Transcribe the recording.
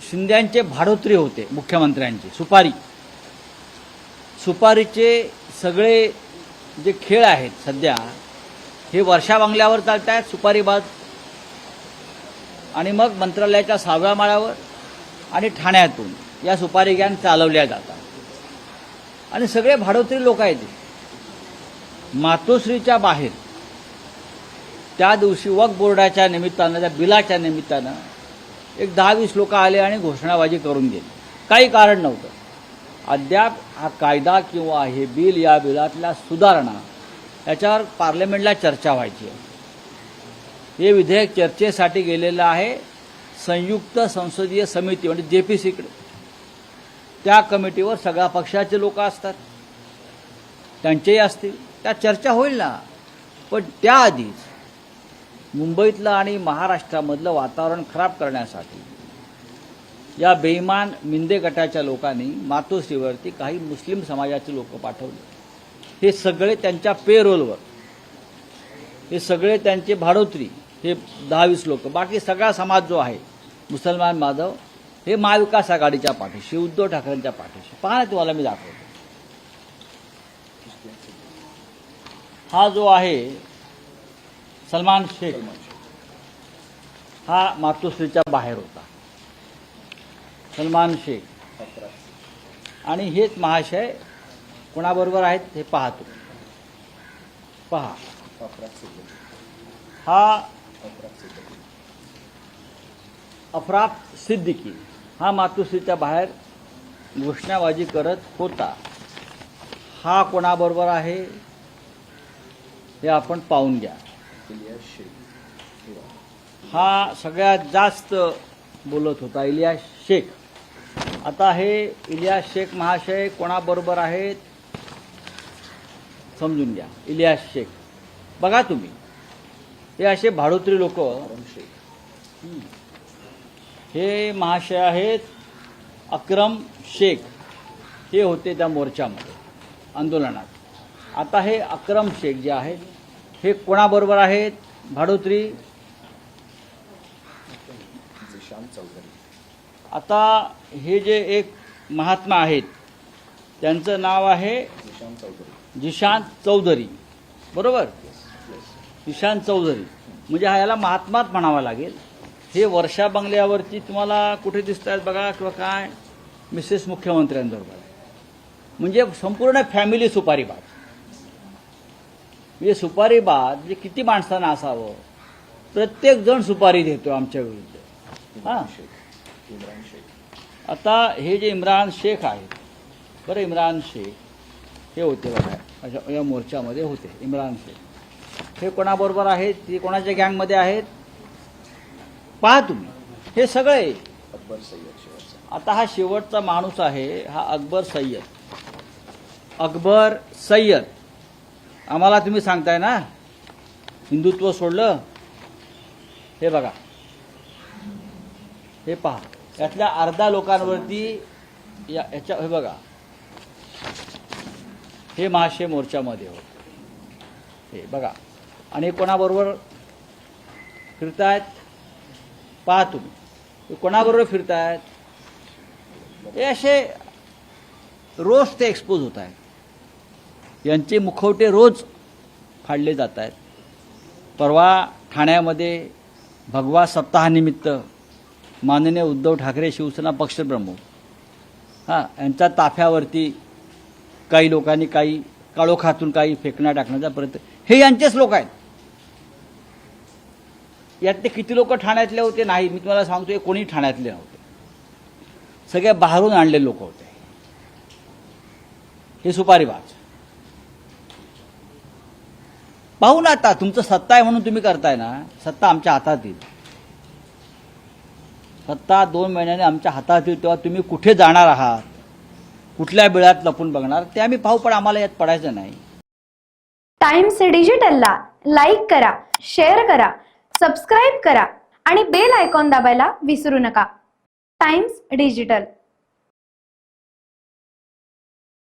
शिंद्यांचे भाडोत्री होते मुख्यमंत्र्यांचे, सुपारीचे सगळे जे खेळ आहेत सध्या हे वर्षा बंगल्यावर चालत आहेत, सुपारीबाज, आणि मग मंत्रालयाच्या 6व्या माळ्यावर आणि ठाण्यातून या सुपारी गँग चालवल्या जातात आणि सगळे भाडोत्री लोक आहेत. मातोश्रीच्या बाहेर त्या दिवशी वक्फ बोर्डाच्या निमित्तानं, त्या बिलाच्या निमित्तानं एक 10-20 लोक आले आणि घोषणाबाजी करून गेले. काही कारण नव्हतं. अद्याप हा कायदा किंवा हे बिल, या बिलातल्या सुधारणा याच्यावर पार्लमेंटला चर्चा व्हायची आहे. हे विधेयक चर्चेसाठी गेलेलं आहे संयुक्त संसदीय समिती म्हणजे JPCकडे. त्या कमिटीवर सगळ्या पक्षाचे लोक असतात, त्यांचेही असतील, त्या चर्चा होईल ना. पण त्याआधीच मुंबईतलं आणि महाराष्ट्रामधलं वातावरण खराब करण्यासाठी या बेईमान मिंदे गटाच्या लोकांनी मातोश्रीवरती काही मुस्लिम समाजाचे लोक पाठवले. हे सगळे त्यांच्या पेरोलवर, हे सगळे त्यांचे भाडोत्री, हे 10-20 लोक, बाकी सगळा समाज जो आहे मुसलमान बांधव, हे महाविकास आघाडीच्या पाठीशी, उद्धव ठाकरेंच्या पाठीशी. पहा ना, तुम्हाला मी दाखवतो. हा जो आहे सलमान शेख, हा मातोश्रीच्या बाहेर होता, सलमान शेख. आणि हेच महाशय कोणाबरोबर आहेत हे पाहतो. पहा, हा अफरात सिद्दीकी, हा मातोश्रीच्या बाहेर घोषणाबाजी करत होता. हा कोणाबरोबर आहे हे आपण पाहून घ्या. हा सगळ्यात जास्त बोलत होता, इलियास शेख. आता हे इलियास शेख महाशय कोणाबरोबर आहेत समजून घ्या. इलियास शेख बघा तुम्ही, हे असे भाडोत्री लोक. हे महाशय आहेत अक्रम शेख, हे होते त्या मोर्चामध्ये, आंदोलनात. आता हे अक्रम शेख जे आहेत हे कोणाबरोबर आहेत भाडोत्री? आता हे जे एक महात्मा आहेत त्यांचं नाव आहे जिशान चौधरी, बरोबर? जिशान चौधरी म्हणजे हा याला महात्माच म्हणावा लागेल. हे वर्षा बंगल्यावरती तुम्हाला कुठे दिसत आहेत बघा, किंवा काय मिसेस मुख्यमंत्र्यांबरोबर, म्हणजे संपूर्ण फॅमिली सुपारीबाज. म्हणजे सुपारीबाज म्हणजे किती माणसांना असावं, प्रत्येक जण सुपारी देतो आमच्या विरुद्ध. हां, आता हे जे इम्रान शेख आहेत, बरं, इम्रान शेख हे होते बघा या मोर्चामध्ये होते. इम्रान शेख हे कोणाबरोबर आहेत, ते कोणाच्या गँगमध्ये आहेत पहा तुम्ही. हे सगळे अकबर सय्यद. आता हा शेवटचा माणूस आहे, हा अकबर सय्यद. अकबर सय्यद आम्हाला तुम्ही सांगताय ना हिंदुत्व सोडलं. हे बघा, हे पहा, यातल्या अर्धा लोकांवरती याच्या, हे बघा, हे महाशय मोर्चामध्ये होते, हे बघा. आणि कोणाबरोबर फिरतायत पहा तुम्ही, हे कोणाबरोबर फिरतायत, हे असे रोज ते एक्सपोज होत आहेत. यांचे मुखवटे रोज फाडले जात आहेत. परवा ठाण्यामध्ये भगवा सप्ताहानिमित्त माननीय उद्धव ठाकरे शिवसेना पक्षप्रमुख यांच्या ताफ्यावरती काही लोकांनी काही काळोखातून काही फेकण्या टाकण्याचा प्रयत्न, हे यांचेच लोक आहेत. यातले किती लोक ठाण्यातले होते नाही मी तुम्हाला सांगतोय, कोणी ठाण्यातले नव्हते, सगळे बाहेरून आणलेले लोक होते. हे सुपारीबाज. पाहू ना, आता तुमचं सत्ता आहे म्हणून तुम्ही करताय ना, सत्ता आमच्या हातात येईल. सत्ता 2 महिन्याने आमच्या हातात येईल, तेव्हा तुम्ही कुठे जाणार आहात, कुठल्या बिळात लपून बघणार ते आम्ही पाहू, पण आम्हाला यात पडायचं नाही. टाइम्स डिजिटलला लाईक करा, शेअर करा, सबस्क्राईब करा आणि बेल आयकॉन दाबायला विसरू नका. Times digital.